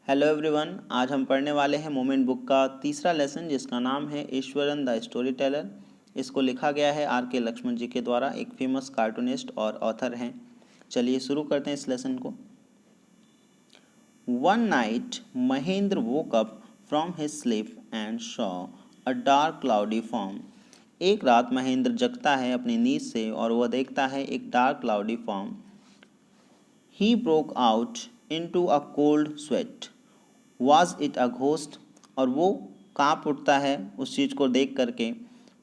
Hello everyone, आज हम पढ़ने वाले हैं मोमेंट बुक का तीसरा लेसन जिसका नाम है ईश्वरन द स्टोरी टेलर। इसको लिखा गया है R.K. लक्ष्मण जी के द्वारा, एक फेमस कार्टूनिस्ट और ऑथर हैं। चलिए शुरू करते हैं इस लेसन को। One night Mahendra woke up from his sleep and saw a dark cloudy form. एक रात महेंद्र जगता है अपनी नींद से और वह देखता है एक dark cloudy form. He broke out into a cold sweat. Was it a ghost? और वो कांप उठता है उस चीज़ को देख करके।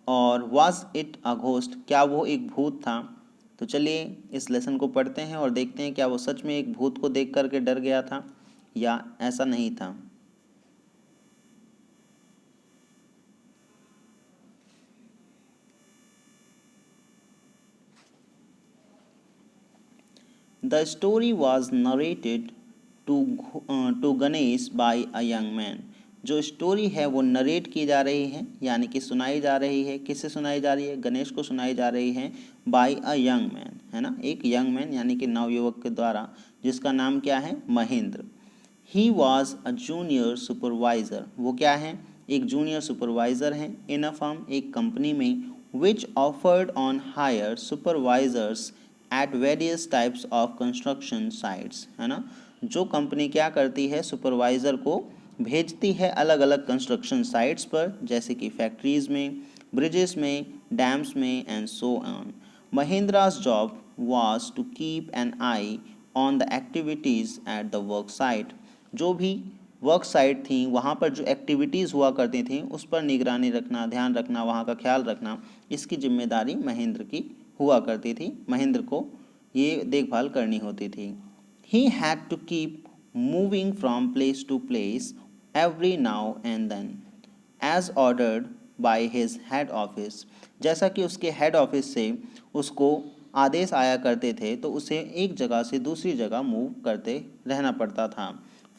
और was it a ghost? क्या वो एक भूत था? तो चलिए इस लेसन को पढ़ते हैं और देखते हैं क्या वो सच में एक भूत को देख करके डर गया था या ऐसा नहीं था। The story was narrated to Ganesh by a young man. जो स्टोरी है वो नरेट की जा रही है यानी कि सुनाई जा रही है। किससे सुनाई जा रही है? गणेश को सुनाई जा रही है बाय अ यंग मैन, है ना, एक यंग मैन यानी कि नवयुवक के द्वारा, जिसका नाम क्या है? Mahendra. He was a junior supervisor. वो क्या है? एक जूनियर सुपरवाइज़र हैं इन अ फर्म, एक कंपनी में, which offered on hire supervisors at various types of construction sites, है ना। जो कंपनी क्या करती है? सुपरवाइज़र को भेजती है अलग अलग कंस्ट्रक्शन साइट्स पर, जैसे कि फैक्ट्रीज़ में, ब्रिजेस में, डैम्स में and so on. Mahendra's job was to keep an eye on the activities at the work site. जो भी वर्क साइट थी वहाँ पर जो एक्टिविटीज़ हुआ करती थी उस पर निगरानी रखना, ध्यान रखना, वहाँ का ख्याल रखना, इसकी जिम्मेदारी महेंद्र की हुआ करती थी। महेंद्र को ये देखभाल करनी होती थी। He had to keep moving from place to place every now and then as ordered by his head office. जैसा कि उसके हेड ऑफिस से उसको आदेश आया करते थे तो उसे एक जगह से दूसरी जगह मूव करते रहना पड़ता था।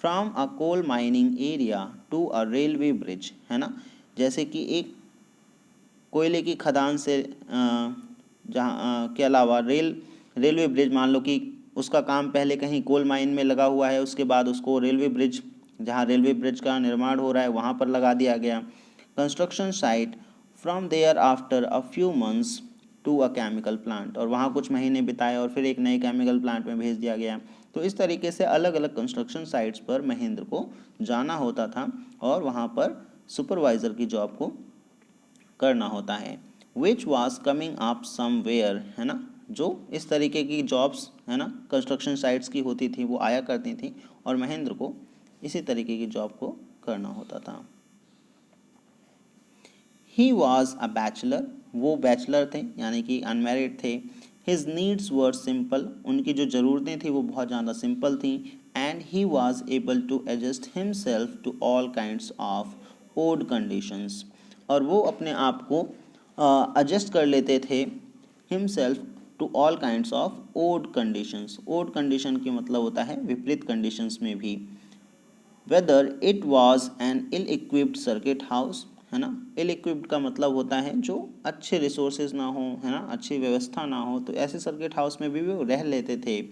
From a coal mining area to a railway bridge, है ना, जैसे कि एक कोयले की खदान से जहाँ के अलावा रेलवे ब्रिज, मान लो कि उसका काम पहले कहीं कोल माइन में लगा हुआ है, उसके बाद उसको रेलवे ब्रिज, जहाँ रेलवे ब्रिज का निर्माण हो रहा है वहाँ पर लगा दिया गया। Construction site from there after a few months to a chemical plant, और वहाँ कुछ महीने बिताए और फिर एक नए केमिकल प्लांट में भेज दिया गया। तो इस तरीके से अलग अलग कंस्ट्रक्शन साइट्स पर महेंद्र को जाना होता था और वहाँ पर सुपरवाइज़र की जॉब को करना होता है। Which was coming up somewhere, है ना, जो इस तरीके की जॉब्स, है ना, कंस्ट्रक्शन साइट्स की होती थी वो आया करती थी और महेंद्र को इसी तरीके की जॉब को करना होता था। ही वॉज अ बैचलर, वो बैचलर थे यानी कि अनमैरिड थे। हिज नीड्स वर सिंपल, उनकी जो ज़रूरतें थी वो बहुत ज़्यादा सिंपल थी। And he was able to adjust himself to all kinds of odd conditions, और वो अपने आप को एडजस्ट कर लेते थे himself to all kinds of odd conditions. Odd condition की मतलब होता है विपरीत कंडीशंस में भी। Whether it was an ill equipped circuit house, है ना, इल इक्विप्ड का मतलब होता है जो अच्छे रिसोर्सेज ना हो, है ना, अच्छी व्यवस्था ना हो, तो ऐसे सर्किट हाउस में भी वो रह लेते थे।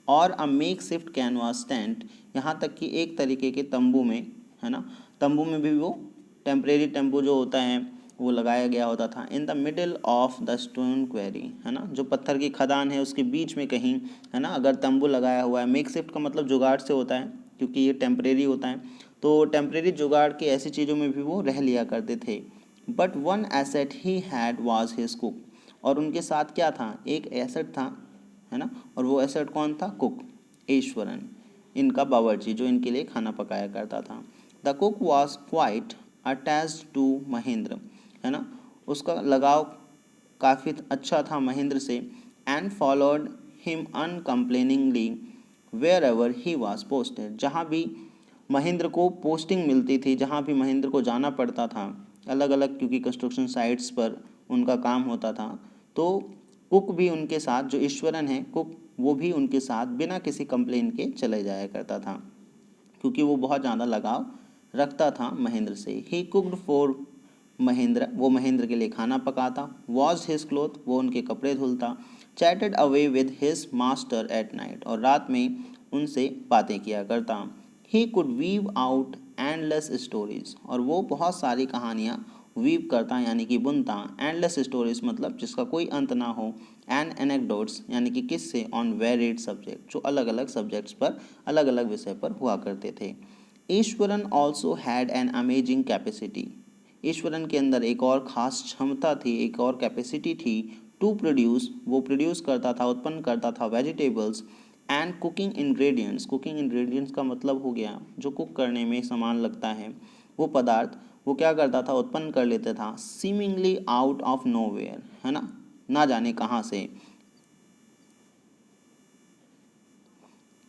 और a make shift canvas tent, यहाँ तक कि एक तरीके के तंबू में, है ना, तंबू में भी वो टेम्परेरी तंबू जो होता है वो लगाया गया होता था। In the middle of the stone query, है ना, जो पत्थर की खदान है उसके बीच में कहीं, है ना, अगर तंबू लगाया हुआ है। मेक शिफ्ट का मतलब जुगाड़ से होता है क्योंकि ये टेम्परेरी होता है, तो टेम्परेरी जुगाड़ की ऐसी चीज़ों में भी वो रह लिया करते थे। But one asset he had was his cook, और उनके साथ क्या था? एक एसेट था, है ना, और वो एसेट कौन था? कुक, ईश्वरन, इनका बावर्ची जो इनके लिए खाना पकाया करता था। The cook was quite attached to Mahendra, है ना, उसका लगाव काफ़ी अच्छा था महेंद्र से। And followed him uncomplainingly wherever he was posted, जहाँ भी महेंद्र को पोस्टिंग मिलती थी, जहाँ भी महेंद्र को जाना पड़ता था अलग अलग, क्योंकि कंस्ट्रक्शन साइट्स पर उनका काम होता था, तो कुक भी उनके साथ, जो ईश्वरन है कुक, वो भी उनके साथ बिना किसी कंप्लेन के चले जाया करता था क्योंकि वो बहुत ज़्यादा लगाव रखता था महेंद्र से। ही कुकड फॉर महेंद्र, वो महेंद्र के लिए खाना पकाता। वॉज हिज क्लोथ, वो उनके कपड़े धुलता। Chatted away with his master at night, और रात में उनसे बातें किया करता। He could weave out endless stories, और वो बहुत सारी कहानियाँ वीव करता यानी कि बुनता, एंडलेस स्टोरीज मतलब जिसका कोई अंत ना हो, एंड एनेक्डोट्स यानी कि किस्से ऑन वेरिड सब्जेक्ट, जो अलग अलग सब्जेक्ट्स पर, अलग अलग विषय पर हुआ करते थे। Eswaran also had an amazing capacity, Eswaran के अंदर एक और ख़ास क्षमता थी, एक और कैपेसिटी थी, टू प्रोड्यूस, वो प्रोड्यूस करता था, उत्पन्न करता था vegetables and cooking ingredients, cooking ingredients का मतलब हो गया जो कुक करने में सामान लगता है, वो पदार्थ वो क्या करता था, उत्पन्न कर लेता था, सीमिंगली आउट ऑफ नोवेयर, है ना जाने कहाँ से,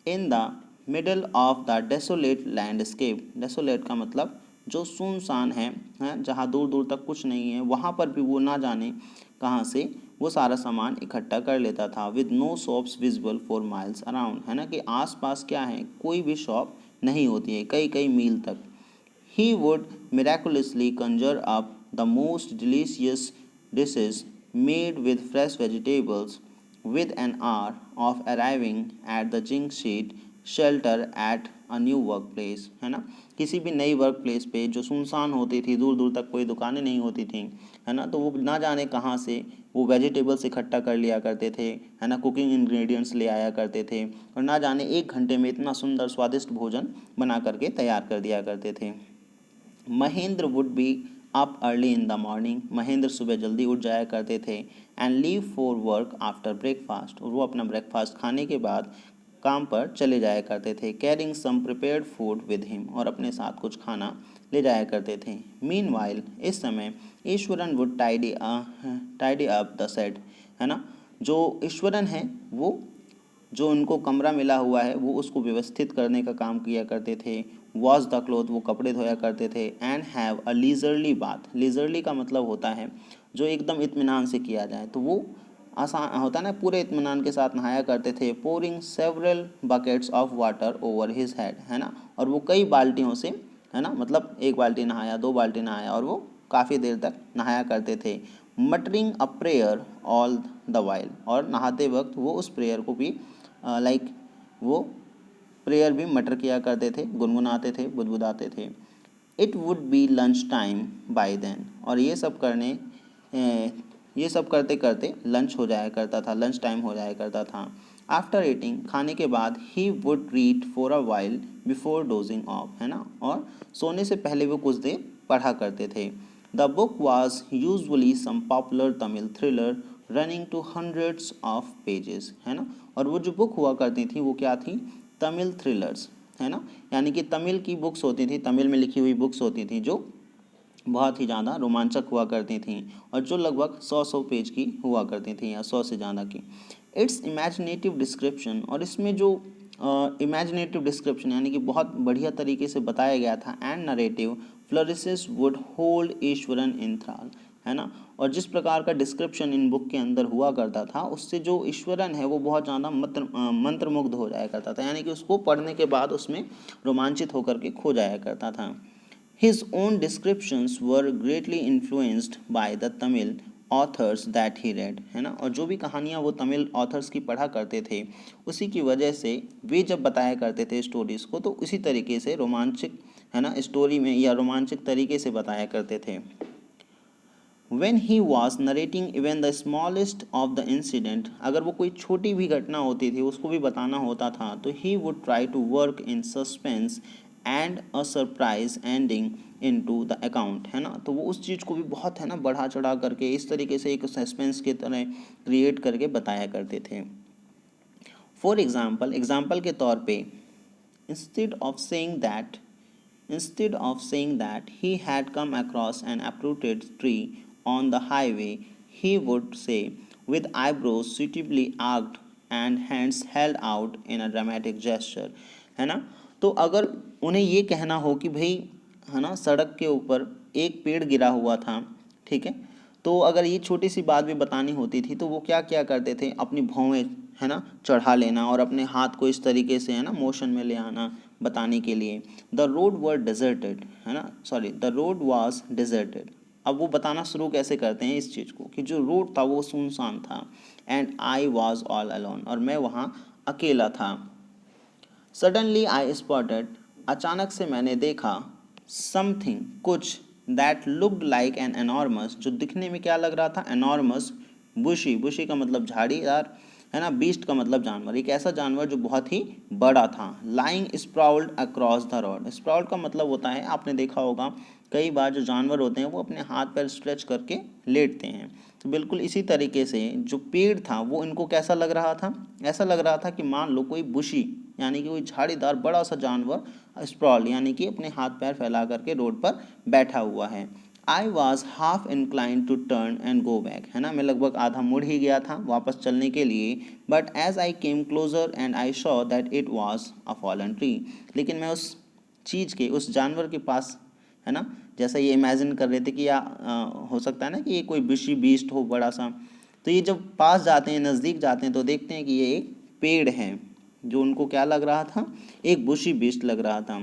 in the middle of the desolate landscape, desolate का मतलब जो सुनसान है, जहाँ दूर दूर तक कुछ नहीं है, वहाँ पर भी वो ना जाने कहाँ से वो सारा सामान इकट्ठा कर लेता था, with no shops visible for miles around, है ना कि आसपास क्या है, कोई भी शॉप नहीं होती है कई कई मील तक। He would miraculously conjure up the most delicious dishes made with fresh vegetables with an hour of arriving at the zinc sheet shelter at a new workplace, है ना, किसी भी नई वर्क प्लेस पे जो सुनसान होती थी, दूर दूर तक कोई दुकानें नहीं होती थी, है ना, तो वो ना जाने कहाँ से वो वेजिटेबल्स इकट्ठा कर लिया करते थे, है ना, कुकिंग इंग्रेडिएंट्स ले आया करते थे, और ना जाने 1 घंटे में इतना सुंदर स्वादिष्ट भोजन बना करके तैयार कर दिया करते थे। Mahendra would be up early in the morning, Mahendra सुबह जल्दी उठ जाया करते थे, and leave for work after breakfast, और वो अपना ब्रेकफास्ट खाने के बाद काम पर चले जाया करते थे, carrying some prepared food with him, और अपने साथ कुछ खाना ले जाया करते थे। मीनवाइल, इस समय Eswaran would tidy up the set, है ना, जो ईश्वरन है वो जो उनको कमरा मिला हुआ है वो उसको व्यवस्थित करने का काम किया करते थे, वॉश द क्लोथ, वो कपड़े धोया करते थे, and have a leisurely bath, leisurely का मतलब होता है जो एकदम इत्मीनान से किया जाए, तो वो आसान होता है ना, पूरे इत्मीनान के साथ नहाया करते थे, pouring several buckets of water over his head, है ना, और वो कई बाल्टियों से, है ना, मतलब 1 बाल्टी नहाया, 2 बाल्टी नहाया, और वो काफ़ी देर तक नहाया करते थे, muttering a prayer all the while, और नहाते वक्त वो उस प्रेयर को भी लाइक वो प्रेयर भी मटर किया करते थे, गुनगुनाते थे, बुदबुदाते थे। It would be lunch time by then, और ये सब करते करते लंच हो जाया करता था, लंच टाइम हो जाया करता था। आफ्टर ईटिंग, खाने के बाद, he would read for a while before dosing of, है ना, और सोने से पहले वो कुछ देर पढ़ा करते थे। The book was usually some popular Tamil thriller running to hundreds of pages, है ना, और वो जो बुक हुआ करती थी वो क्या थी, तमिल थ्रिलर्स, है ना, यानी कि तमिल की बुक्स होती थी, तमिल में लिखी हुई बुक्स होती थी जो बहुत ही ज़्यादा रोमांचक हुआ करती थी, और जो लगभग 100 पेज की हुआ करती थी या 100 से ज़्यादा की। इट्स इमेजिनेटिव डिस्क्रिप्शन, और इसमें जो इमेजिनेटिव डिस्क्रिप्शन यानी कि बहुत बढ़िया तरीके से बताया गया था, and narrative flourishes would hold Iswaran in thrall, है ना, और जिस प्रकार का डिस्क्रिप्शन इन बुक के अंदर हुआ करता था उससे जो ईश्वरन है वो बहुत ज़्यादा मंत्रमुग्ध हो जाया करता था, यानी कि उसको पढ़ने के बाद उसमें रोमांचित होकर के खो जाया करता था। His own descriptions were greatly influenced by the Tamil authors that he read, है ना, और जो भी कहानियाँ वो तमिल ऑथर्स की पढ़ा करते थे उसी की वजह से वे जब बताया करते थे स्टोरीज़ को तो उसी तरीके से रोमांचक, है ना, स्टोरी में या रोमांचक तरीके से बताया करते थे। When he was narrating even the smallest of the incident, अगर वो कोई छोटी भी घटना होती थी उसको भी बताना होता था तो he would try to work in suspense and a surprise ending into the account, है ना, तो वो उस चीज़ को भी बहुत, है ना, बढ़ा चढ़ा करके इस तरीके से एक सस्पेंस की तरह क्रिएट करके बताया करते थे। फॉर एग्जाम्पल के तौर पे, instead of saying that Instead of saying that he had come across an uprooted tree on the highway, he would say, with eyebrows suitably arched and hands held out in a dramatic gesture, है ना, तो अगर उन्हें ये कहना हो कि भाई, है ना, सड़क के ऊपर एक पेड़ गिरा हुआ था, ठीक है, तो अगर ये छोटी सी बात भी बतानी होती थी तो वो क्या क्या करते थे, अपनी भौवें, है ना, चढ़ा लेना और अपने हाथ को इस तरीके से, है ना, मोशन में ले आना बताने के लिए। द रोड वर डिजर्टेड, है ना, sorry, the road was deserted, अब वो बताना शुरू कैसे करते हैं इस चीज़ को कि जो रोड था वो सुनसान था, and I was all alone, और मैं वहाँ अकेला था। सडनली आई स्पॉटेड अचानक से मैंने देखा समथिंग कुछ that looked like an enormous, जो दिखने में क्या लग रहा था, एनॉर्मस, बुशी, बुशी का मतलब झाड़ीदार है ना, बीस्ट का मतलब जानवर, एक ऐसा जानवर जो बहुत ही बड़ा था। लाइंग स्प्राउल्ड अक्रॉस द रोड, स्प्राउल्ड का मतलब होता है, आपने देखा होगा कई बार जो जानवर होते हैं वो अपने हाथ पैर स्ट्रेच करके लेटते हैं, तो बिल्कुल इसी तरीके से जो पेड़ था वो इनको कैसा लग रहा था, ऐसा लग रहा था कि मान लो कोई बुशी यानी कि कोई झाड़ीदार बड़ा सा जानवर स्प्रॉल यानी कि अपने हाथ पैर फैला करके रोड पर बैठा हुआ है। I was half inclined to turn and go back, है ना, मैं लगभग आधा मुड़ ही गया था वापस चलने के लिए। But as I came closer and I saw that it was a fallen tree, लेकिन मैं उस चीज़ के, उस जानवर के पास, है ना, जैसा ये इमेजिन कर रहे थे कि या हो सकता है ना कि ये कोई विषी बीस्ट हो बड़ा सा, तो ये जब पास जाते हैं, नज़दीक जाते हैं, तो देखते हैं कि ये एक पेड़ है जो उनको क्या लग रहा था, एक बुशी बीस्ट लग रहा था।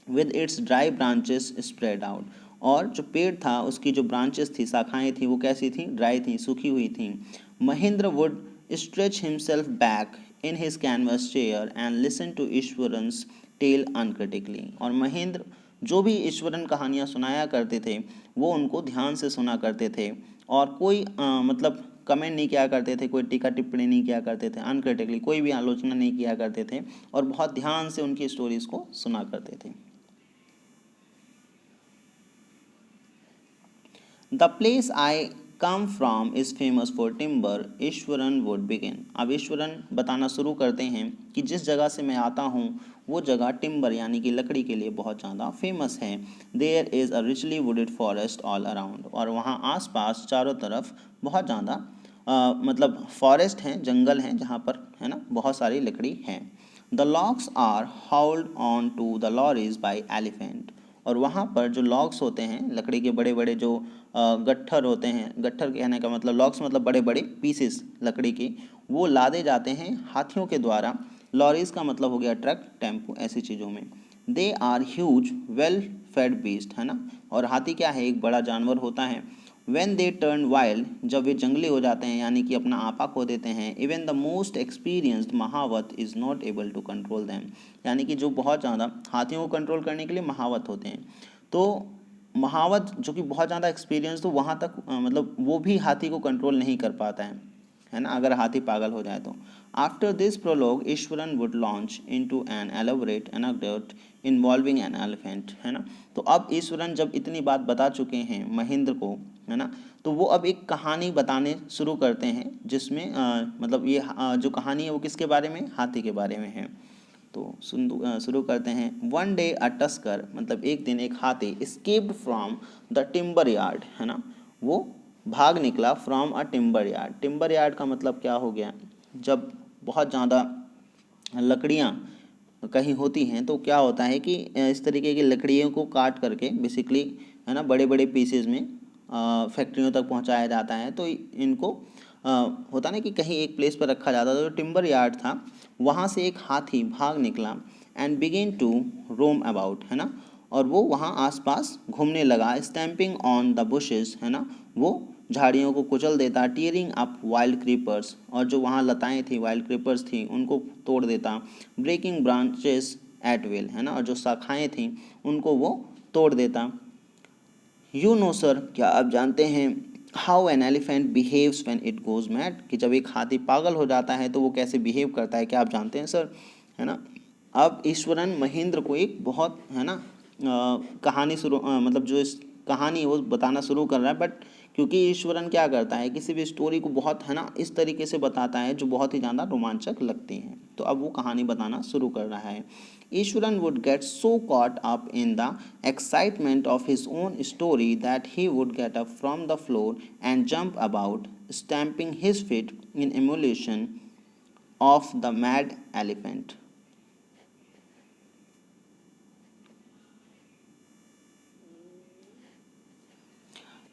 With its dry branches spread out, और जो पेड़ था उसकी जो ब्रांचेस थी, शाखाएं थी, वो कैसी थी, ड्राई थी, सूखी हुई थी। Mahendra would stretch himself back in his canvas chair and listen to Iswaran's tale uncritically, और महेंद्र जो भी ईश्वरन कहानियाँ सुनाया करते थे वो उनको ध्यान से सुना करते थे, और कोई मतलब कमेंट नहीं किया करते थे, कोई टीका टिप्पणी नहीं किया करते थे, अनक्रिटिकली कोई भी आलोचना नहीं किया करते थे, और बहुत ध्यान से उनकी स्टोरीज को सुना करते थे। The place I come from is famous for timber, Eswaran would begin. अब ईश्वरन बताना शुरू करते हैं कि जिस जगह से मैं आता हूँ वो जगह टिम्बर यानी कि लकड़ी के लिए बहुत ज़्यादा फेमस है। There is a richly wooded forest all around, और वहाँ आसपास चारों तरफ बहुत ज़्यादा मतलब फॉरेस्ट हैं, जंगल हैं, जहाँ पर, है ना, बहुत सारी लकड़ी हैं। The logs are hauled on to the lorries by elephant, और वहाँ पर जो लॉग्स होते हैं, लकड़ी के बड़े बड़े जो गट्ठर होते हैं, गट्ठर कहने का मतलब लॉग्स मतलब बड़े बड़े पीसेस लकड़ी के, वो लादे जाते हैं हाथियों के द्वारा। लॉरीज का मतलब हो गया ट्रक, टेम्पो, ऐसी चीज़ों में। They are huge well fed beast, है ना, और हाथी क्या है, एक बड़ा जानवर होता है। वेन दे टर्न वाइल्ड, जब वे जंगली हो जाते हैं यानी कि अपना आपा खो देते हैं, even the most experienced mahout is not able to control them, यानी कि जो बहुत ज़्यादा हाथियों को कंट्रोल करने के लिए महावत होते हैं, तो महावत जो कि बहुत ज़्यादा एक्सपीरियंस, तो वहाँ तक मतलब वो भी हाथी को कंट्रोल नहीं कर पाता है ना, अगर हाथी पागल हो जाए तो। After this prologue Iswaran would launch into an elaborate anecdote involving an elephant, है ना, तो अब ईश्वरन जब इतनी बात बता चुके हैं महेंद्र को, है ना, तो वो अब एक कहानी बताने शुरू करते हैं जिसमें मतलब ये जो कहानी है वो किसके बारे में, हाथी के बारे में है। तो शुरू करते हैं। वन डे अ टस्कर, मतलब एक दिन एक हाथी, escaped from the timber yard, है ना, वो भाग निकला from a timber yard. Timber yard का मतलब क्या हो गया, जब बहुत ज़्यादा लकड़ियाँ कहीं होती हैं तो क्या होता है कि इस तरीके की लकड़ियों को काट करके बेसिकली, है ना, बड़े बड़े पीसेज में फैक्ट्रियों तक पहुंचाया जाता है, तो इनको होता ना कि कहीं एक प्लेस पर रखा जाता था, जो टिम्बर यार्ड था, वहाँ से एक हाथी भाग निकला and begin to roam about, है ना, और वो वहाँ आसपास घूमने लगा। स्टैम्पिंग ऑन द बुशेस, है ना, वो झाड़ियों को कुचल देता। टीयरिंग अप वाइल्ड क्रीपर्स, और जो वहाँ लताएं थी, वाइल्ड क्रीपर्स थी, उनको तोड़ देता। ब्रेकिंग ब्रांचेस एट विल, है ना, और जो शाखाएं थी उनको वो तोड़ देता। यू नो सर, क्या आप जानते हैं, how an elephant behaves when it goes mad, कि जब एक हाथी पागल हो जाता है तो वो कैसे बिहेव करता है, क्या आप जानते हैं सर, है ना। अब ईश्वरन महेंद्र को एक बहुत, है ना, कहानी शुरू मतलब जो इस कहानी है वो बताना शुरू कर रहा है, बट क्योंकि ईश्वरन क्या करता है, किसी भी स्टोरी को बहुत, है ना, इस तरीके से बताता है जो बहुत ही ज़्यादा रोमांचक लगती हैं, तो अब वो कहानी बताना शुरू कर रहा है। Iswaran would get so caught up in the excitement of his own story that he would get up from the floor and jump about, stamping his feet in emulation of the mad elephant.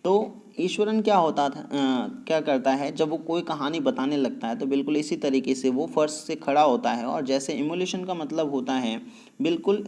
तो ईश्वरन क्या होता था, क्या करता है, जब वो कोई कहानी बताने लगता है तो बिल्कुल इसी तरीके से वो फर्श से खड़ा होता है, और जैसे इमुलेशन का मतलब होता है बिल्कुल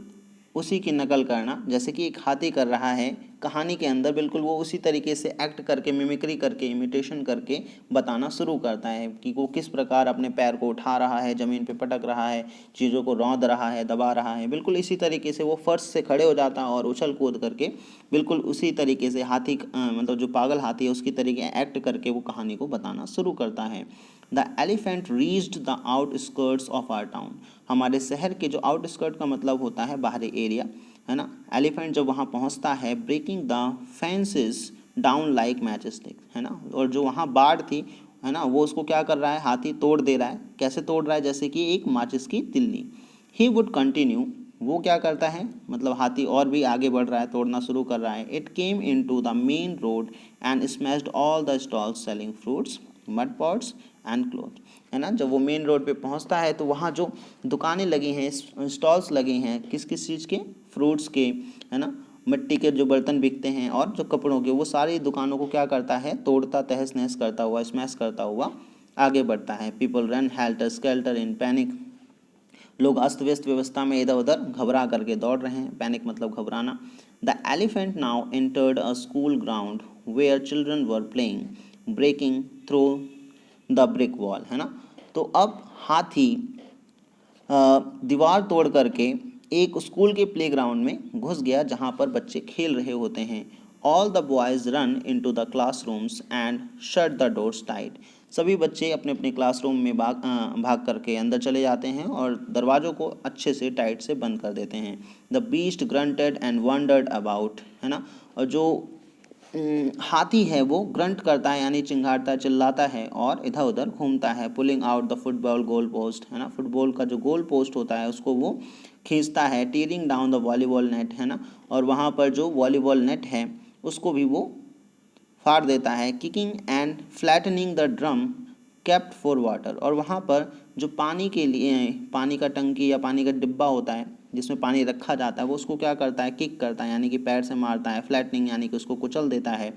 उसी की नकल करना, जैसे कि एक हाथी कर रहा है कहानी के अंदर बिल्कुल वो उसी तरीके से एक्ट करके, मिमिक्री करके, इमिटेशन करके बताना शुरू करता है कि वो किस प्रकार अपने पैर को उठा रहा है, ज़मीन पे पटक रहा है, चीज़ों को रौंद रहा है, दबा रहा है। बिल्कुल इसी तरीके से वो फर्श से खड़े हो जाता है और उछल कूद करके बिल्कुल उसी तरीके से हाथी मतलब जो पागल हाथी है उसकी तरीके एक्ट करके वो कहानी को बताना शुरू करता है। The elephant reached the outskirts of our town. हमारे शहर के जो आउटस्कर्ट का मतलब होता है बाहरी एरिया, है ना। एलिफेंट जब वहाँ पहुँचता है, breaking the fences down like match stick, है ना। और जो वहाँ बाढ़ थी, है ना, वो उसको क्या कर रहा है, हाथी तोड़ दे रहा है। कैसे तोड़ रहा है, जैसे कि एक माचिस की तिल्ली। ही वुड कंटिन्यू, वो क्या करता है, मतलब हाथी और भी आगे बढ़ रहा है, तोड़ना शुरू कर रहा है। It came into the main road and smashed all the stalls selling fruits, mud pots and cloth, है ना। जब वो मेन रोड पे पहुंचता है तो वहाँ जो दुकानें लगी हैं, स्टॉल्स लगे हैं, किस किस चीज़ के, फ्रूट्स के, है ना, मिट्टी के जो बर्तन बिकते हैं और जो कपड़ों के, वो सारी दुकानों को क्या करता है, तोड़ता, तहस नहस करता हुआ, स्मैश करता हुआ आगे बढ़ता है। पीपल रन हेल्टर स्केल्टर इन पैनिक, लोग अस्त व्यस्त व्यवस्था में इधर उधर घबरा करके दौड़ रहे हैं। पैनिक मतलब घबराना। The elephant now entered a school ground where children were playing breaking through the brick wall, है ना। तो अब हाथी दीवार तोड़ करके एक स्कूल के प्लेग्राउंड में घुस गया जहाँ पर बच्चे खेल रहे होते हैं। All the boys run into the classrooms and shut the doors tight. सभी बच्चे अपने अपने क्लासरूम में भाग करके अंदर चले जाते हैं और दरवाज़ों को अच्छे से टाइट से बंद कर देते हैं। The beast granted and wandered about, है ना। और जो हाथी है वो ग्रंट करता है, यानी चिंगारता, चिल्लाता है और इधर उधर घूमता है। Pulling out the football goal post, है ना, फुटबॉल का जो गोल पोस्ट होता है उसको वो खींचता है। Tearing down the volleyball net, है ना, और वहाँ पर जो वॉलीबॉल नेट है उसको भी वो फाड़ देता है। Kicking and flattening the drum kept for water, और वहाँ पर जो पानी के लिए, पानी का टंकी या पानी का डिब्बा होता है जिसमें पानी रखा जाता है, वो उसको क्या करता है, किक करता है, यानी कि पैर से मारता है। फ्लैटनिंग यानी कि उसको कुचल देता है।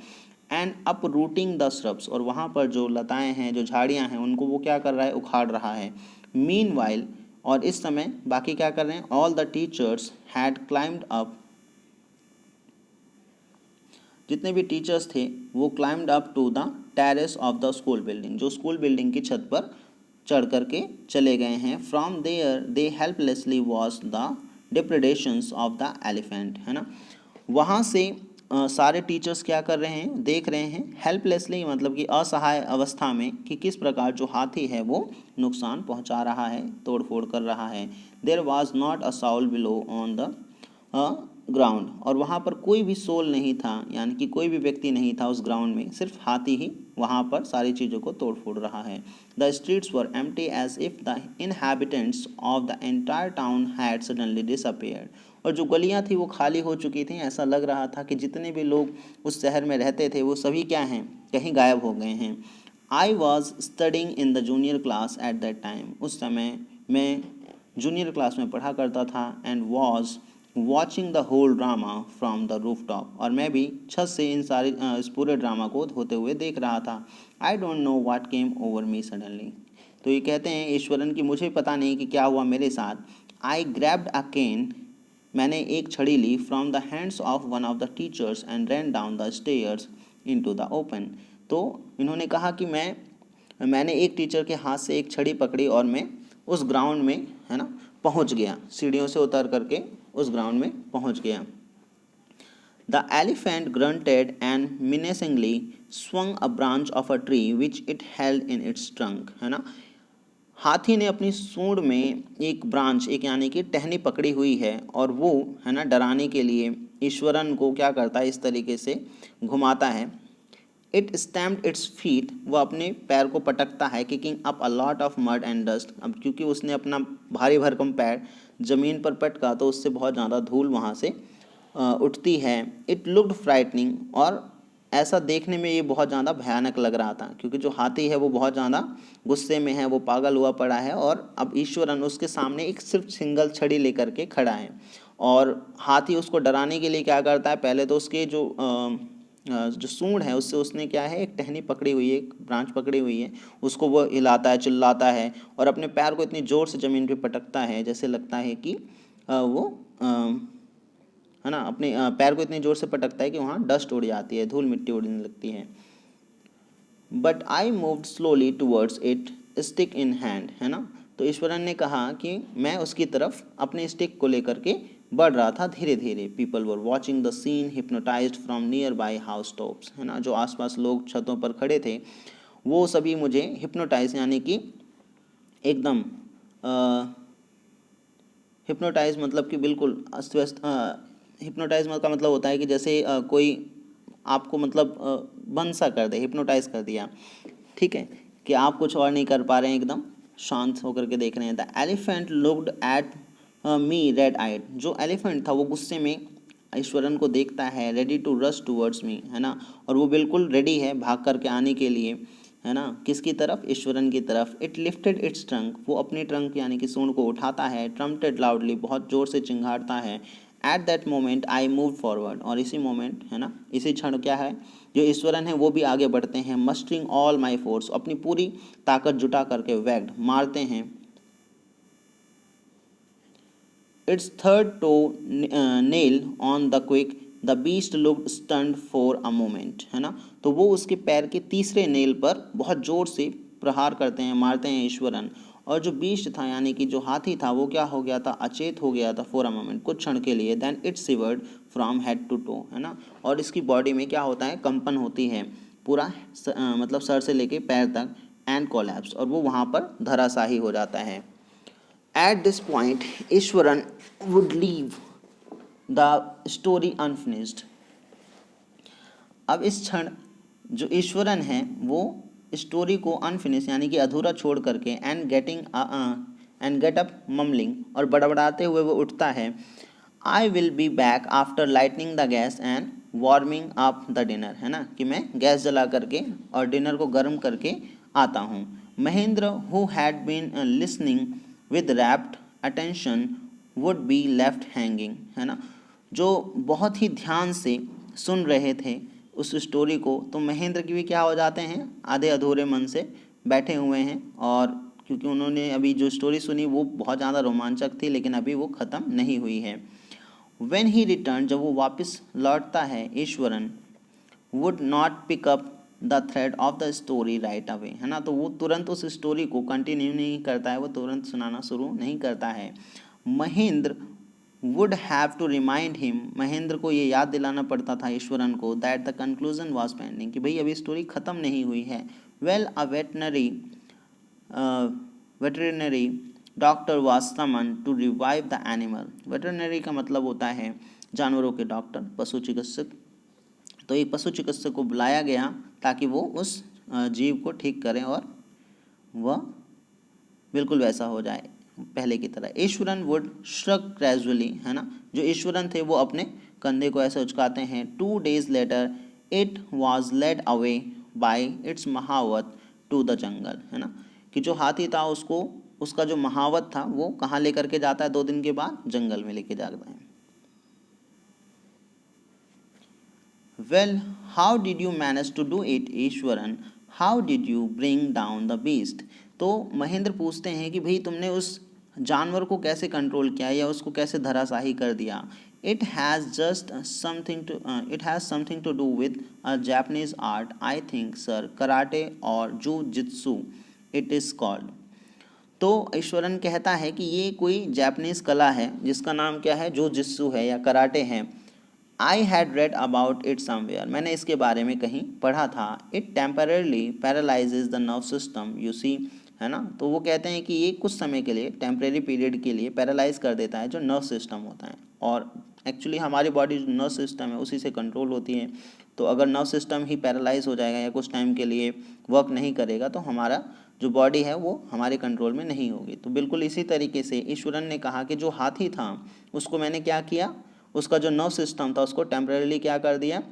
And up routing the shrubs, और वहाँ पर जो लताएं हैं, जो झाड़ियाँ हैं, उनको वो क्या कर रहा है, उखाड़ रहा है। मीन वाइल, और इस समय बाकी क्या कर रहे हैं, all the teachers had climbed up, जितने भी टीचर्स थे वो climbed up to the terrace of the school building, जो स्कूल बिल्डिंग की छत पर चढ़ करके चले गए हैं। From there they helplessly watch the depredations of the elephant, है ना। वहाँ से सारे टीचर्स क्या कर रहे हैं, देख रहे हैं। हेल्पलेसली मतलब कि असहाय अवस्था में, कि किस प्रकार जो हाथी है वो नुकसान पहुँचा रहा है, तोड़ फोड़ कर रहा है। There was not a soul below on the ground, और वहाँ पर कोई भी सोल नहीं था, यानी कि कोई भी व्यक्ति नहीं था उस ग्राउंड में, सिर्फ हाथी ही वहाँ पर सारी चीज़ों को तोड़ फोड़ रहा है। The streets were empty as if the inhabitants of the entire town had suddenly disappeared, और जो गलियाँ थी वो खाली हो चुकी थी। ऐसा लग रहा था कि जितने भी लोग उस शहर में रहते थे वो सभी क्या हैं, कहीं गायब हो गए हैं। I was studying in the junior class at that time, उस समय मैं जूनियर क्लास में पढ़ा करता था। And was watching the whole drama from the roof top, और मैं भी छत से इस पूरे ड्रामा को होते हुए देख रहा था। I don't know what came over me suddenly, तो ये कहते हैं ईश्वरन की मुझे पता नहीं कि क्या हुआ मेरे साथ। आई ग्रैब्ड अ केन, मैंने एक छड़ी ली। From the hands of one of the teachers and ran down the stairs into the open, तो इन्होंने कहा कि मैंने एक टीचर के हाथ से एक छड़ी पकड़ी और मैं उस ग्राउंड में, है ना, पहुंच गया, सीढ़ियों से उतर करके उस ग्राउंड में पहुंच गया। The elephant grunted and menacingly swung a branch of a tree which it held in its trunk, है ना। हाथी ने अपनी सूंड में एक ब्रांच, एक यानी कि टहनी पकड़ी हुई है, और वो, है ना, डराने के लिए ईश्वरन को क्या करता है, इस तरीके से घुमाता है। इट स्टैम्प्ड इट्स फीट, वह अपने पैर को पटकता है। Kicking up a lot of mud and dust, अब क्योंकि उसने अपना भारी भरकम पैर ज़मीन पर पटका तो उससे बहुत ज़्यादा धूल वहाँ से उठती है। इट लुक्ड फ्राइटनिंग, और ऐसा देखने में ये बहुत ज़्यादा भयानक लग रहा था, क्योंकि जो हाथी है वो बहुत ज़्यादा गुस्से में है, वो पागल हुआ पड़ा है, और अब ईश्वरन उसके सामने एक सिर्फ सिंगल छड़ी लेकर के खड़ा है। और हाथी उसको डराने के लिए क्या करता है, पहले तो उसके जो सूंड है उससे उसने क्या है, एक टहनी पकड़ी हुई है, एक ब्रांच पकड़ी हुई है, उसको वो हिलाता है, चिल्लाता है, और अपने पैर को इतनी ज़ोर से ज़मीन पे पटकता है जैसे लगता है कि वो है ना, अपने पैर को इतनी ज़ोर से पटकता है कि वहाँ डस्ट उड़ जाती है, धूल मिट्टी उड़ने लगती है। But I moved slowly towards it, stick in hand, है ना। तो ईश्वरन ने कहा कि मैं उसकी तरफ अपने स्टिक को लेकर के बढ़ रहा था धीरे धीरे। People were watching the scene hypnotised from nearby house tops, है ना। जो आसपास लोग छतों पर खड़े थे वो सभी मुझे हिप्नोटाइज यानी कि एकदम हिप्नोटाइज मतलब कि बिल्कुल अस्त व्यस्त। हिप्नोटाइज का मतलब होता है कि जैसे कोई आपको मतलब बंद सा कर दे, हिप्नोटाइज कर दिया, ठीक है, कि आप कुछ और नहीं कर पा रहे हैं, एकदम शांत होकर के देख रहे हैं। The elephant looked at me red eyed, जो एलिफेंट था वो गुस्से में ईश्वरन को देखता है, ready to rush towards me, है ना, और वो बिल्कुल रेडी है भाग करके आने के लिए, है ना, किसकी तरफ, ईश्वरन की तरफ। इट लिफ्टेड इट्स ट्रंक, वो अपनी ट्रंक यानी कि सूंड को उठाता है, ट्रम्पटेड लाउडली, बहुत ज़ोर से चिंघाड़ता है। At that moment I move forward, और इसी मोमेंट, है ना, इसी क्षण क्या है, जो ईश्वरन है वो भी आगे बढ़ते हैं। मस्टरिंग ऑल माई फोर्स, अपनी पूरी ताकत जुटा करके वैग्ड मारते हैं। It's third toe nail on the quick, the beast looked stunned for a moment, है ना। तो वो उसके पैर के तीसरे नेल पर बहुत जोर से प्रहार करते हैं, मारते हैं ईश्वरन। और जो बीस्ट था यानी कि जो हाथी था वो क्या हो गया था, अचेत हो गया था फॉर अ मोमेंट, कुछ क्षण के लिए। Then it's severed from head to toe, है ना, और इसकी बॉडी में क्या होता है, कंपन होती है पूरा, मतलब सर से लेके पैर तक। एंड कोलैप्स, और वो वहाँ पर धराशाही हो जाता है। At this point, Ishwaran would leave the story unfinished. अब इस क्षण जो ईश्वरन है वो स्टोरी को अनफिनिश यानी कि अधूरा छोड़ करके एंड गेट अप ममलिंग, और बड़बड़ाते हुए वो उठता है। I will be back after lightning the gas and warming up the dinner, है ना, कि मैं गैस जला करके और डिनर को गर्म करके आता हूँ। Mahendra who had been listening with rapt attention would be left hanging, है ना, जो बहुत ही ध्यान से सुन रहे थे उस स्टोरी को, तो महेंद्र की भी क्या हो जाते हैं, आधे अधूरे मन से बैठे हुए हैं। और क्योंकि उन्होंने अभी जो स्टोरी सुनी वो बहुत ज़्यादा रोमांचक थी, लेकिन अभी वो ख़त्म नहीं हुई है। व्हेन ही रिटर्न, जब वो वापस लौटता है, Iswaran would not pick up the thread of the story right away, है ना, तो वो तुरंत उस स्टोरी को कंटिन्यू नहीं करता है, वो तुरंत सुनाना शुरू नहीं करता है। Mahendra would have to remind him, Mahendra को ये याद दिलाना पड़ता था ईश्वरन को, that the conclusion was pending, कि भाई अभी स्टोरी ख़त्म नहीं हुई है। Well a veterinary doctor was summon to revive the animal. Veterinary का मतलब होता है जानवरों के डॉक्टर, पशु चिकित्सक। तो एक पशु चिकित्सक को बुलाया गया ताकि वो उस जीव को ठीक करें और वह बिल्कुल वैसा हो जाए पहले की तरह। ईश्वरन वुड श्रग ग्रेजुअली, है ना, जो ईश्वरन थे वो अपने कंधे को ऐसे उचकाते हैं। 2 days later it was led away by its mahout to the jungle, है ना, कि जो हाथी था उसको, उसका जो महावत था वो कहाँ लेकर के जाता है 2 दिन के बाद, जंगल में लेके जाता है। Well how did you manage to do it Iswaran, how did you bring down the beast. तो महेंद्र पूछते हैं कि भाई तुमने उस जानवर को कैसे कंट्रोल किया या उसको कैसे धराशाही कर दिया। It has something to do with a Japanese art, I think sir, karate और जू जित्सु इट इज़ कॉल्ड। तो ईश्वरन कहता है कि ये कोई जापानीज कला है जिसका नाम क्या है, जो जित्सु है या कराटे है। I had read about it somewhere, मैंने इसके बारे में कहीं पढ़ा था। It temporarily paralyses the nerve system, you see, है ना, तो वो कहते हैं कि ये कुछ समय के लिए, टेम्परेरी पीरियड के लिए पैरालाइज कर देता है जो नर्व सिस्टम होता है। और एक्चुअली हमारी बॉडी जो नर्व सिस्टम है उसी से कंट्रोल होती है। तो अगर नर्व सिस्टम ही पैरालाइज हो जाएगा या कुछ टाइम के लिए वर्क नहीं करेगा तो हमारा जो बॉडी है वो हमारे कंट्रोल में नहीं होगी। तो बिल्कुल इसी तरीके से ईश्वरन ने कहा कि जो हाथी था उसको मैंने क्या किया, उसका जो नर्व सिस्टम था उसको टेम्परेली क्या कर दिया,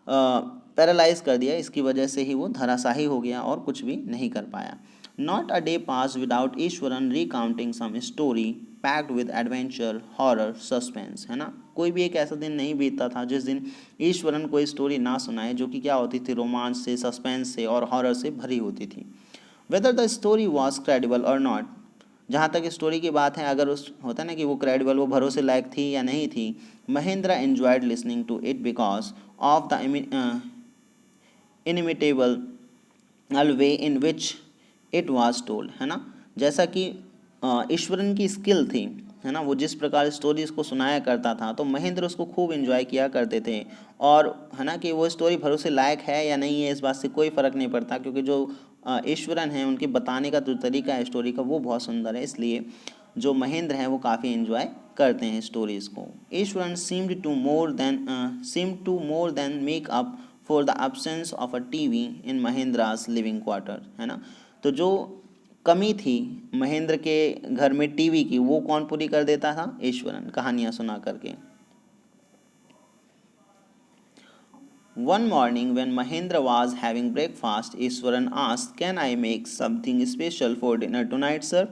पैरालाइज कर दिया। इसकी वजह से ही वो धराशाही हो गया और कुछ भी नहीं कर पाया। Not a day pass without Iswaran recounting some story packed with adventure, horror, suspense, है ना, कोई भी एक ऐसा दिन नहीं बीतता था जिस दिन ईश्वरन कोई स्टोरी ना सुनाए जो कि क्या होती थी, रोमांच से, सस्पेंस से और हॉरर से भरी होती थी। Whether the story was credible और नॉट, जहाँ तक स्टोरी की बात है, अगर उस होता है ना कि वो क्रेडिबल, वो भरोसे लायक थी या नहीं थी, Mahendra enjoyed listening to it because of the inimitable way in which it was told, है ना। जैसा कि ईश्वरन की स्किल थी, है ना, वो जिस प्रकार स्टोरीज को सुनाया करता था तो महेंद्र उसको खूब एंजॉय किया करते थे। और है ना कि वो स्टोरी भरोसे लायक है या नहीं है, इस बात से कोई फ़र्क नहीं पड़ता, क्योंकि जो ईश्वरन है उनके बताने का जो तरीका है स्टोरी का वो बहुत सुंदर है, इसलिए जो महेंद्र हैं वो काफ़ी एंजॉय करते हैं स्टोरीज़ को। Eswaran seemed to more than make up for the absence of a TV in Mahendra's living quarter, है ना। तो जो कमी थी महेंद्र के घर में टीवी की, वो कौन पूरी कर देता था? ईश्वरन, कहानियाँ सुना करके। One morning when Mahendra was having breakfast, Ishwaran asked, "Can I make something special for dinner tonight, sir?"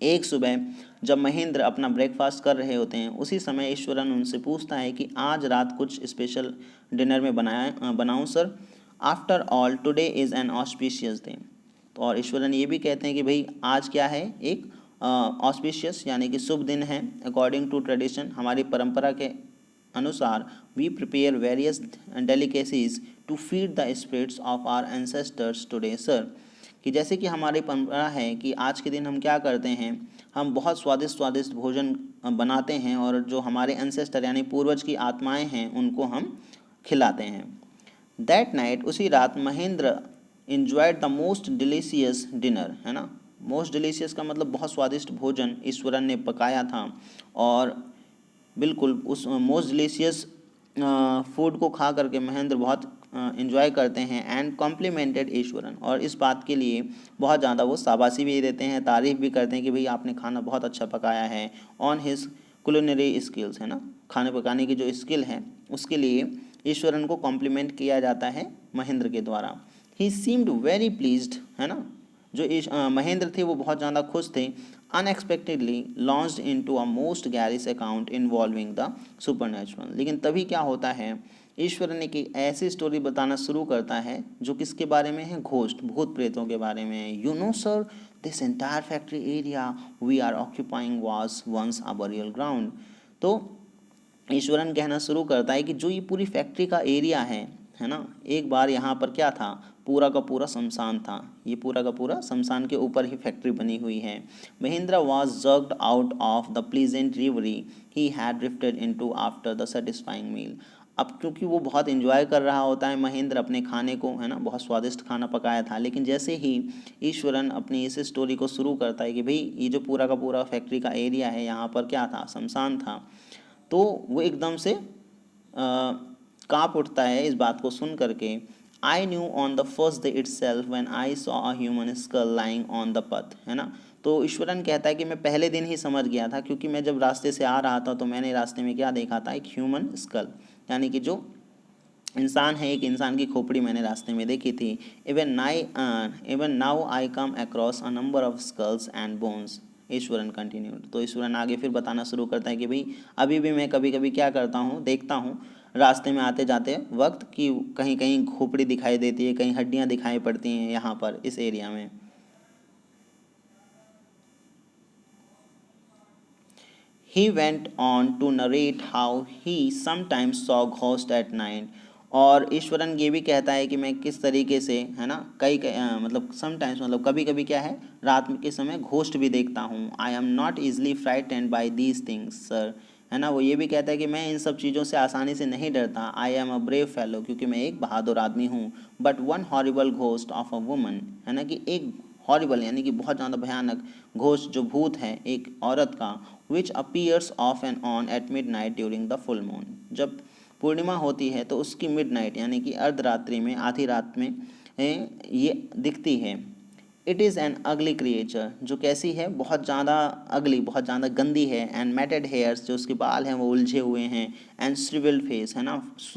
एक सुबह जब महेंद्र अपना ब्रेकफास्ट कर रहे होते हैं, उसी समय ईश्वरन उनसे पूछता है कि आज रात कुछ स्पेशल डिनर में बनाऊं sir. After all today is an auspicious day. तो और ईश्वरन ये भी कहते हैं कि भाई आज क्या है, एक ऑस्पिशियस यानी कि शुभ दिन है। अकॉर्डिंग टू ट्रेडिशन, हमारी परंपरा के अनुसार, we prepare various delicacies to feed the spirits of our ancestors today sir. कि जैसे कि हमारी परंपरा है कि आज के दिन हम क्या करते हैं, हम बहुत स्वादिष्ट स्वादिष्ट भोजन बनाते हैं और जो हमारे एंसेस्टर यानी पूर्वज की आत्माएं हैं उनको हम खिलाते हैं। दैट नाइट, उसी रात, Mahendra enjoyed the most delicious dinner, है ना। मोस्ट डिलीशियस का मतलब बहुत स्वादिष्ट भोजन ईश्वरन ने पकाया था, और बिल्कुल उस मोस्ट डिलीशियस फूड को खा करके महेंद्र बहुत इन्जॉय करते हैं। एंड कॉम्प्लीमेंटेड ईश्वरन, और इस बात के लिए बहुत ज़्यादा वो शाबाशी भी देते हैं, तारीफ़ भी करते हैं कि भाई आपने खाना बहुत अच्छा पकाया है। ऑन हिज कुलिनरी स्किल्स, है ना, खाने पकाने की जो स्किल है उसके लिए ईश्वरन को कॉम्प्लीमेंट किया जाता है महेंद्र के द्वारा। ही सीम्ड वेरी प्लीज्ड, है ना, जो महेंद्र थे वो बहुत ज़्यादा खुश थे। Unexpectedly launched into a most garish account involving the supernatural. लेकिन तभी क्या होता है, ईश्वर ने की ऐसी स्टोरी बताना शुरू करता है जो किसके बारे में है? घोस्ट, भूत प्रेतों के बारे में है। You know sir, this entire factory area we are occupying was once a burial ground. तो ईश्वरन कहना शुरू करता है कि जो ये पूरी फैक्ट्री का एरिया है ना, एक बार यहाँ पर क्या था, पूरा का पूरा शमशान था। ये पूरा का पूरा शमशान के ऊपर ही फैक्ट्री बनी हुई है। Mahendra was jerked out of the pleasant reverie he had drifted into after the satisfying meal. अब क्योंकि वो बहुत इंजॉय कर रहा होता है महेंद्र अपने खाने को, है ना, बहुत स्वादिष्ट खाना पकाया था, लेकिन जैसे ही ईश्वरन अपनी इस स्टोरी को शुरू करता है कि भाई ये जो पूरा का पूरा फैक्ट्री का एरिया है यहाँ पर क्या था, शमशान था, तो वो एकदम से काँप उठता है इस बात को सुन करके। I knew on the first day it self when I saw a human school lying on the path, है ना। तो ईश्वरन कहता है कि मैं पहले दिन ही समझ गया था, क्योंकि मैं जब रास्ते से आ रहा था तो मैंने रास्ते में क्या देखा था, एक ह्यूमन स्कल, यानी कि जो इंसान है, एक इंसान की खोपड़ी मैंने रास्ते में देखी थी। Even now I come across a number of skulls and bones, Iswaran continued. तो ईश्वरन आगे फिर बताना शुरू करता है कि भाई अभी भी मैं कभी कभी क्या करता हूँ, देखता हूँ रास्ते में आते जाते वक्त कि कहीं कहीं खोपड़ी दिखाई देती है, कहीं हड्डियाँ दिखाई पड़ती हैं यहाँ पर इस एरिया में। He went on to narrate how he sometimes saw ghosts at night। और ईश्वरन ये भी कहता है कि मैं किस तरीके से, है ना, मतलब समटाइम्स मतलब कभी कभी क्या है, रात के समय घोस्ट भी देखता हूँ। I am not easily frightened by these things sir, है ना। वो ये भी कहता है कि मैं इन सब चीज़ों से आसानी से नहीं डरता। I am a brave fellow, क्योंकि मैं एक बहादुर आदमी हूँ। But one horrible ghost of a woman, है ना, कि एक हॉरिबल यानी कि बहुत ज़्यादा भयानक घोस्ट, जो भूत है एक औरत का, which appears off and on at midnight during the full moon. जब पूर्णिमा होती है तो उसकी मिड नाइट यानी कि अर्धरात्रि में, आधी रात में ये दिखती है। इट इज़ एन अगली क्रिएचर, जो कैसी है, बहुत ज़्यादा अगली, बहुत ज़्यादा गंदी है। एंड मैटेड हेयर्स, जो उसके बाल हैं वो उलझे हुए हैं। एंड श्रिवेल्ड फेस, है ना,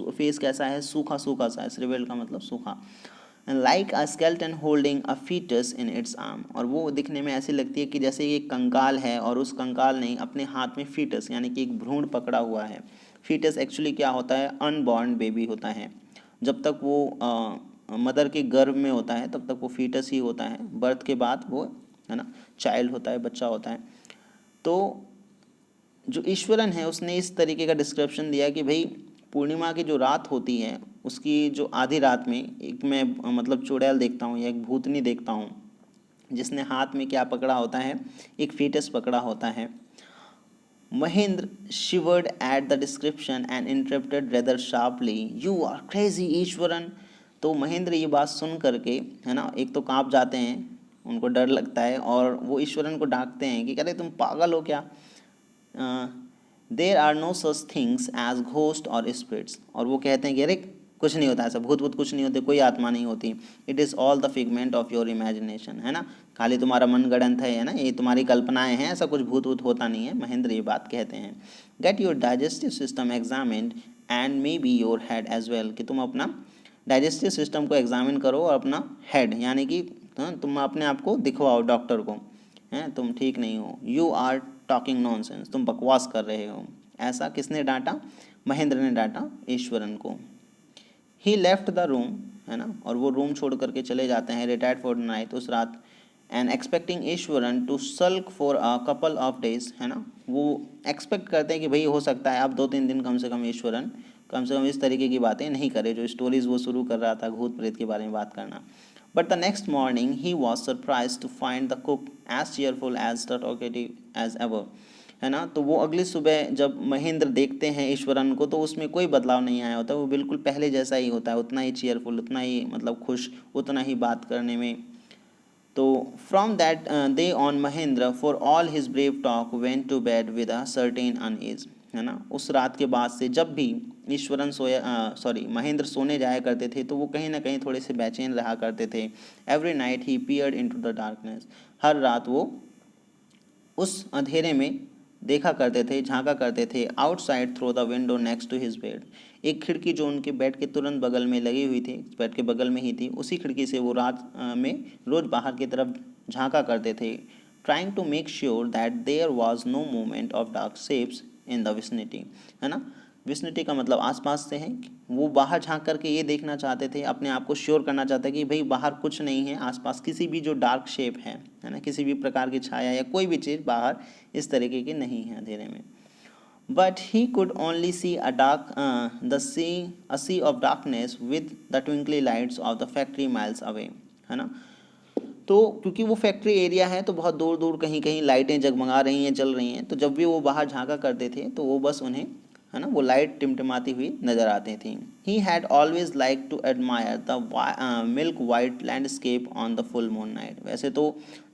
फेस कैसा है, सूखा सूखा सा है, श्रिवेल्ड का मतलब सूखा। Like a skeleton holding a foetus in its arm, और वो दिखने में ऐसी लगती है कि जैसे ये कंकाल है और उस कंकाल ने अपने हाथ में फीटस यानी कि एक भ्रूण पकड़ा हुआ है। फीटस एक्चुअली क्या होता है, अनबॉर्न बेबी होता है। जब तक वो मदर के गर्भ में होता है तब तक वो फीटस ही होता है, बर्थ के बाद वो है ना, चाइल्ड होता है, बच्चा होता है। तो जो ईश्वरन है उसने इस तरीके का डिस्क्रिप्शन दिया कि भाई पूर्णिमा की जो रात होती है उसकी जो आधी रात में एक मैं मतलब चुड़ैल देखता हूँ या एक भूतनी देखता हूँ जिसने हाथ में क्या पकड़ा होता है, एक फीटस पकड़ा होता है। Mahendra shivered at the description and interrupted rather sharply, "You are crazy, Eswaran." तो महेंद्र ये बात सुन करके, है ना, एक तो कांप जाते हैं, उनको डर लगता है और वो ईश्वरन को डांटते हैं कि अरे तुम पागल हो क्या, there are no such things as ghost और स्पिरिट्स। और वो कहते हैं कि अरे कुछ नहीं होता ऐसा, भूत भूत कुछ नहीं होते, कोई आत्मा नहीं होती। It is all the figment of your imagination, है ना, खाली तुम्हारा मन गढ़ंत है ना, ये तुम्हारी कल्पनाएं हैं, ऐसा कुछ भूत भूत होता नहीं है। महेंद्र ये बात कहते हैं। Get your digestive system examined and maybe your head as well, कि तुम अपना डाइजेस्टिव सिस्टम को एग्जामिन करो और अपना हेड यानी कि तुम अपने आप को दिखवाओ डॉक्टर को, हैं तुम ठीक नहीं हो। यू आर टॉकिंग नॉनसेंस, तुम बकवास कर रहे हो। ऐसा किसने डांटा, महेंद्र ने डांटा ईश्वरन को। ही लेफ्ट द रूम, है ना, और वो रूम छोड़ करके चले जाते हैं, रिटायर्ड फॉर द नाइट, उस रात, and expecting Iswaran to sulk for a couple of days, है ना, वो एक्सपेक्ट करते हैं कि भाई हो सकता है अब 2-3 दिन कम से कम ईश्वरन कम से कम इस तरीके की बातें नहीं करे जो स्टोरीज वो शुरू कर रहा था भूत प्रेत के बारे में बात करना। But the next morning he was surprised to find the cook as cheerful as talkative as ever, है ना। तो वो अगली सुबह जब महेंद्र देखते हैं ईश्वरन को तो उसमें कोई बदलाव नहीं आया होता, वो बिल्कुल पहले जैसा ही होता है, उतना ही चेयरफुल, उतना ही मतलब खुश, उतना ही बात करने में। तो from that day on Mahendra for all his brave talk went to bed with a certain unease, है ना। उस रात के बाद से जब भी ईश्वरन महेंद्र सोने जाया करते थे तो वो कहीं ना कहीं थोड़े से बेचैन रहा करते थे। Every night he peered into the darkness, हर रात वो उस अंधेरे में देखा करते थे, झांका करते थे। Outside through the window next to his bed, एक खिड़की जो उनके बेड के तुरंत बगल में लगी हुई थी, बेड के बगल में ही थी, उसी खिड़की से वो रात में रोज बाहर की तरफ झांका करते थे। Trying to make sure that there was no movement of dark shapes in the vicinity, है ना। विसिनिटी का मतलब आसपास से है, वो बाहर झांक करके ये देखना चाहते थे, अपने आप को श्योर करना चाहते कि भाई बाहर कुछ नहीं है, आसपास किसी भी जो डार्क शेप है ना, किसी भी प्रकार की छाया या कोई भी चीज़ बाहर इस तरीके की नहीं है अंधेरे में। But he could only see a sea of darkness with the twinkly lights of the factory miles away, है ना। तो क्योंकि वो फैक्ट्री एरिया है तो बहुत दूर दूर कहीं कहीं लाइटें जगमगा रही हैं, जल रही हैं, तो जब भी वो बाहर झांका करते थे तो वो बस उन्हें, है ना, वो लाइट टिमटिमाती हुई नजर आती थी। He had always like to admire the milk white landscape on the full moon night. वैसे तो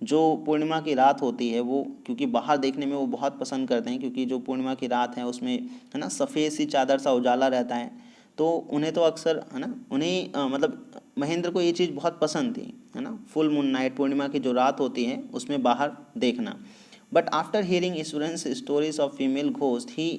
जो पूर्णिमा की रात होती है वो क्योंकि बाहर देखने में वो बहुत पसंद करते हैं, क्योंकि जो पूर्णिमा की रात है उसमें, है ना, सफ़ेद सी चादर सा उजाला रहता है, तो उन्हें तो अक्सर, है ना, उन्हें मतलब महेंद्र को ये चीज़ बहुत पसंद थी, है ना, फुल मून नाइट, पूर्णिमा की जो रात होती है उसमें बाहर देखना। But after hearing Iswaran's stories of female ghost he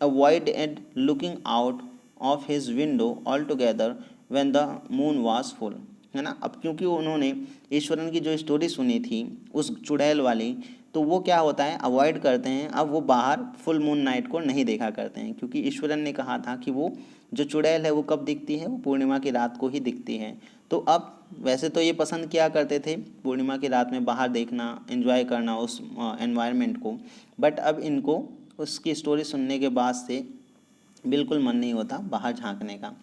avoided looking out of his window altogether when the moon was full, है ना। अब क्योंकि उन्होंने ईश्वरन की जो स्टोरी सुनी थी उस चुड़ैल वाली, तो वो क्या होता है, अवॉइड करते हैं, अब वो बाहर फुल मून नाइट को नहीं देखा करते हैं, क्योंकि ईश्वरन ने कहा था कि वो जो चुड़ैल है वो कब दिखती है, वो पूर्णिमा की रात को ही दिखती है। तो अब वैसे तो ये पसंद किया करते थे पूर्णिमा की रात में बाहर देखना, एंजॉय करना उस एनवायरनमेंट को, बट अब इनको उसकी स्टोरी सुनने के बाद से बिल्कुल मन नहीं होता बाहर झांकने का।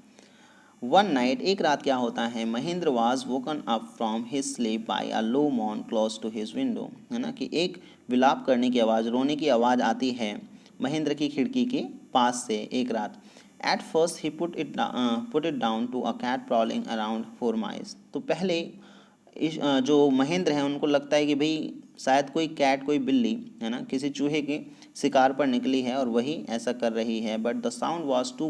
वन नाइट, एक रात क्या होता है, Mahendra was woken up from his sleep by a low moan close to his window, है ना, कि एक विलाप करने की आवाज़, रोने की आवाज़ आती है महेंद्र की खिड़की के पास से एक रात। At first he put it down to a cat prowling around 4 miles। तो पहले जो महेंद्र हैं उनको लगता है कि भाई शायद कोई कैट, कोई बिल्ली, है ना, किसी चूहे के शिकार पर निकली है और वही ऐसा कर रही है। But the sound was too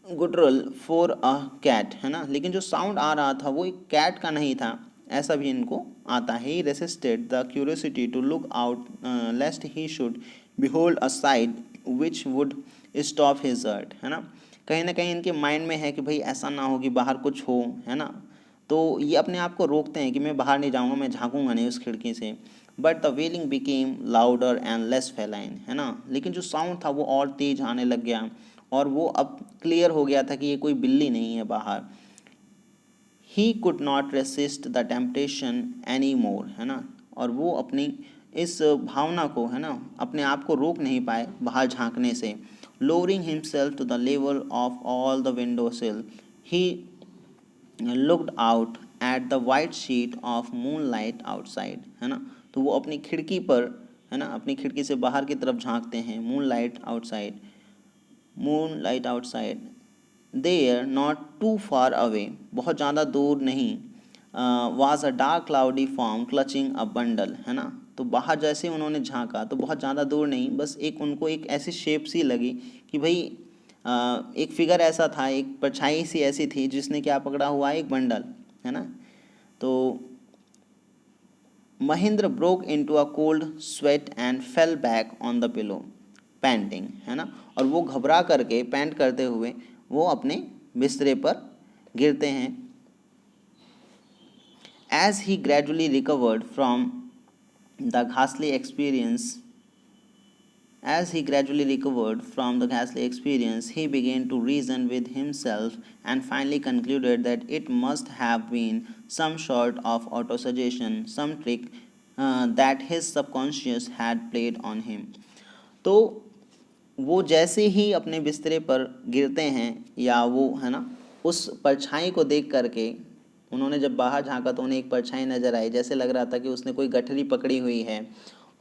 guttural for a cat, है ना, लेकिन जो साउंड आ रहा था वो एक कैट का नहीं था, ऐसा भी इनको आता है। He resisted the curiosity to look out lest he should behold a sight which would stop his heart, है ना कहीं इनके माइंड में है कि भाई ऐसा ना हो कि बाहर कुछ हो, है ना, तो ये अपने आप को रोकते हैं कि मैं बाहर नहीं जाऊंगा, मैं झांकूंगा नहीं उस खिड़की से। But the wailing became louder and less feline, है ना, लेकिन जो साउंड था वो और तेज आने लग गया और वो अब क्लियर हो गया था कि ये कोई बिल्ली नहीं है बाहर। He could not resist the temptation any more, है ना, और वो अपनी इस भावना को, है ना, अपने आप को रोक नहीं पाए बाहर झांकने से. Lowering himself to the level of all the window sill, he looked out at the white sheet of moonlight outside, है ना, तो वो अपनी खिड़की पर, है ना, अपनी खिड़की से बाहर की तरफ झांकते हैं. Moon light outside there not too far away, बहुत ज़्यादा दूर नहीं, was a dark cloudy form clutching a bundle, है ना, तो बाहर जैसे उन्होंने झांका तो बहुत ज़्यादा दूर नहीं, बस एक उनको एक ऐसी शेप सी लगी कि भाई एक फिगर ऐसा था, एक परछाई सी ऐसी थी जिसने क्या पकड़ा हुआ है, एक बंडल, है ना. तो Mahendra broke into a cold sweat and fell back on the pillow painting, है ना, और वो घबरा करके पैंट करते हुए वो अपने बिस्तरे पर गिरते हैं. As he gradually recovered from the ghastly experience, he began to reason with himself and finally concluded that it must have been some sort of autosuggestion, some trick that his subconscious had played on him. तो वो जैसे ही अपने बिस्तरे पर गिरते हैं या वो, है ना, उस परछाई को देख करके उन्होंने जब बाहर झांका तो उन्हें एक परछाई नज़र आई, जैसे लग रहा था कि उसने कोई गठरी पकड़ी हुई है,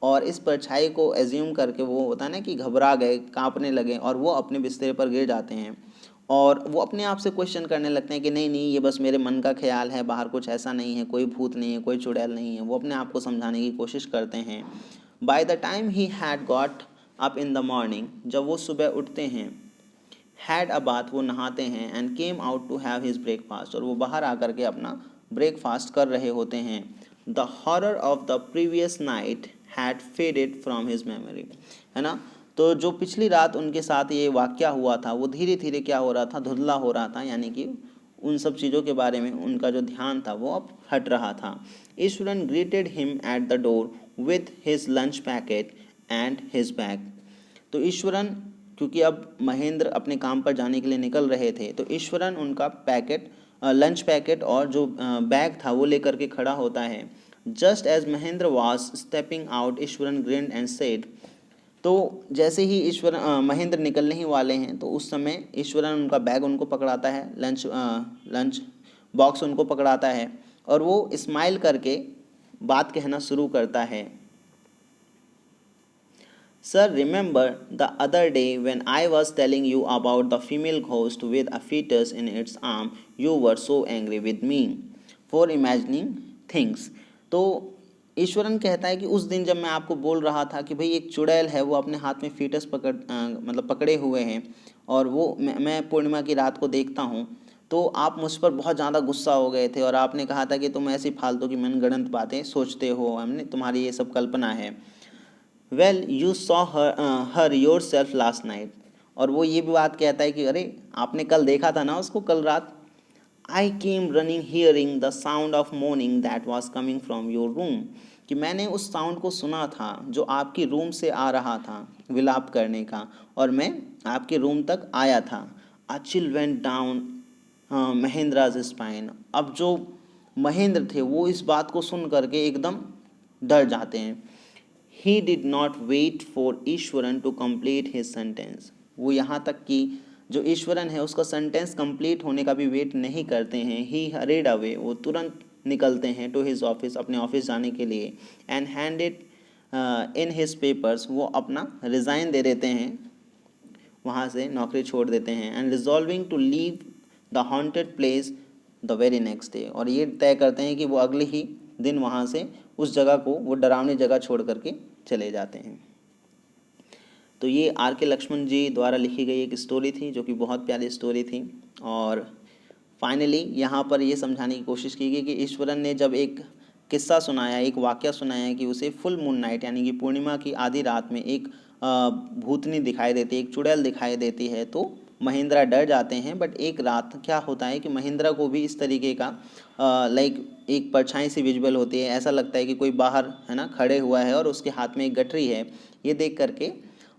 और इस परछाई को एज्यूम करके वो होता है ना कि घबरा गए, कांपने लगे और वो अपने बिस्तर पर गिर जाते हैं. और वो अपने आप से क्वेश्चन करने लगते हैं कि नहीं नहीं, ये बस मेरे मन का ख्याल है, बाहर कुछ ऐसा नहीं है, कोई भूत नहीं है, कोई चुड़ैल नहीं है. वो अपने आप को समझाने की कोशिश करते हैं. By the time he had got up in the morning, जब वो सुबह उठते हैं, हैड अ बाथ, वो नहाते हैं, and came out to have his breakfast, और वो बाहर आकर के अपना ब्रेकफास्ट कर रहे होते हैं. The horror of the previous night had faded from his memory, है ना, तो जो पिछली रात उनके साथ ये वाक़या हुआ था वो धीरे धीरे क्या हो रहा था, धुंधला हो रहा था, यानी कि उन सब चीज़ों के बारे में उनका जो ध्यान था वो अब हट रहा था. Eswaran greeted him at the door with his lunch packet and his bag. तो ईश्वरन, क्योंकि अब महेंद्र अपने काम पर जाने के लिए निकल रहे थे, तो ईश्वरन उनका पैकेट, लंच पैकेट और जो बैग था वो लेकर के खड़ा होता है. Just as Mahendra was stepping out, Iswaran grinned and said, तो जैसे ही महेंद्र निकलने ही वाले हैं तो उस समय ईश्वरन उनका बैग उनको पकड़ाता है, लंच बॉक्स उनको पकड़ाता है, और वो स्माइल करके बात कहना शुरू करता है. Sir, remember the other day when I was telling you about the female ghost with a fetus in its arm, you were so angry with me for imagining things. तो ईश्वरन कहता है कि उस दिन जब मैं आपको बोल रहा था कि भाई एक चुड़ैल है, वो अपने हाथ में फीटस मतलब पकड़े हुए हैं, और वो मैं पूर्णिमा की रात को देखता हूँ, तो आप मुझ पर बहुत ज़्यादा गुस्सा हो गए थे और आपने कहा था कि तुम ऐसी फालतू की मनगढ़ंत बातें सोचते हो, हमने तुम्हारी ये सब कल्पना है. Well you saw her your self last night, और वो ये भी बात कहता है कि अरे आपने कल देखा था ना उसको, कल रात. I came running hearing the sound of moaning that was coming from your room, कि मैंने उस साउंड को सुना था जो आपकी रूम से आ रहा था विलाप करने का, और मैं आपके रूम तक आया था. A chill went down Mahendra's spine, अब जो महेंद्र थे वो इस बात को सुन करके एकदम डर जाते हैं. He did not wait for Eswaran to complete his sentence. वो यहाँ तक कि जो ईश्वरन है उसका सेंटेंस कंप्लीट होने का भी वेट नहीं करते हैं. He hurried away, वो तुरंत निकलते हैं to his office, अपने ऑफिस जाने के लिए, and handed in his papers, वो अपना रिज़ाइन दे देते हैं, वहाँ से नौकरी छोड़ देते हैं. And resolving to leave the haunted place the very next day, और ये तय करते हैं कि वो अगले ही दिन वहाँ से उस जगह को, वो डरावनी जगह छोड़ करके चले जाते हैं. तो ये आर के लक्ष्मण जी द्वारा लिखी गई एक स्टोरी थी जो कि बहुत प्यारी स्टोरी थी. और फाइनली यहाँ पर ये समझाने की कोशिश की गई कि ईश्वरन ने जब एक किस्सा सुनाया, एक वाक़या सुनाया कि उसे फुल मून नाइट यानी कि पूर्णिमा की आधी रात में एक भूतनी दिखाई देती है, एक चुड़ैल दिखाई देती है, तो महेंद्रा डर जाते हैं. बट एक रात क्या होता है कि महेंद्रा को भी इस तरीके का लाइक एक परछाई सी विजुअल होती है, ऐसा लगता है कि कोई बाहर, है ना, खड़े हुआ है और उसके हाथ में एक गठरी है. ये देख करके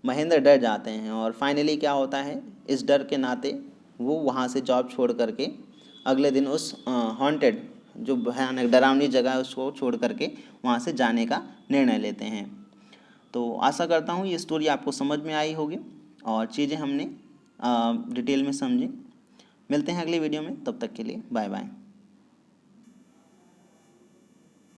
महेंद्र डर जाते हैं, और फाइनली क्या होता है, इस डर के नाते वो वहाँ से जॉब छोड़ करके अगले दिन उस हॉन्टेड जो भयानक डरावनी जगह है उसको छोड़ करके वहाँ से जाने का निर्णय लेते हैं। तो आशा करता हूँ ये स्टोरी आपको समझ में आई होगी और चीज़ें हमने डिटेल में समझी। मिलते हैं अगली वीडियो में, तब तक के लिए बाय बाय।